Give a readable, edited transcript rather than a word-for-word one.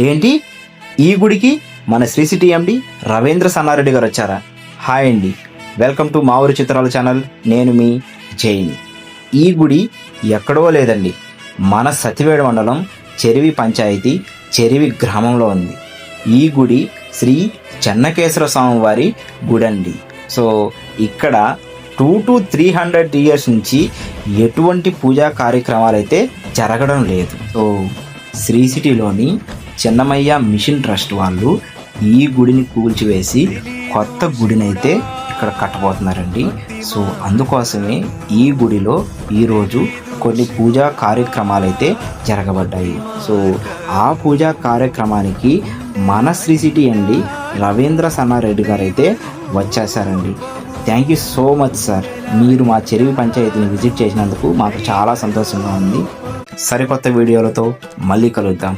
ఏంటి ఈ గుడికి మన శ్రీ సిటీ ఎండి రవీంద్ర సన్నారెడ్డి గారు వచ్చారా? హాయ్ అండి, వెల్కమ్ టు మా ఊరి చిత్రాల ఛానల్. నేను మీ జైన్. ఈ గుడి ఎక్కడో లేదండి, మన సతివేడు మండలం చెరివి పంచాయతీ చెరివి గ్రామంలో ఉంది. ఈ గుడి శ్రీ చెన్నకేశ్వర స్వామి వారి గుడి అండి. సో ఇక్కడ 200 to 300 ఇయర్స్ నుంచి ఎటువంటి పూజా కార్యక్రమాలు అయితే జరగడం లేదు. సో శ్రీ సిటీలోని చెన్నమయ్య మిషన్ ట్రస్ట్ వాళ్ళు ఈ గుడిని కూల్చివేసి కొత్త గుడినైతే ఇక్కడ కట్టబోతున్నారండి. సో అందుకోసమే ఈ గుడిలో ఈరోజు కొన్ని పూజా కార్యక్రమాలు అయితే జరగబడ్డాయి. సో ఆ పూజా కార్యక్రమానికి మన శ్రీ సిటీ అండి రవీంద్ర సన్నారెడ్డి గారు అయితే వచ్చేసారండి. Thank you so much sir. మీరు మా చెరివి పంచాయతీని విజిట్ చేసినందుకు మాకు చాలా సంతోషంగా ఉంది. సరికొత్త వీడియోలతో మళ్ళీ కలుద్దాం.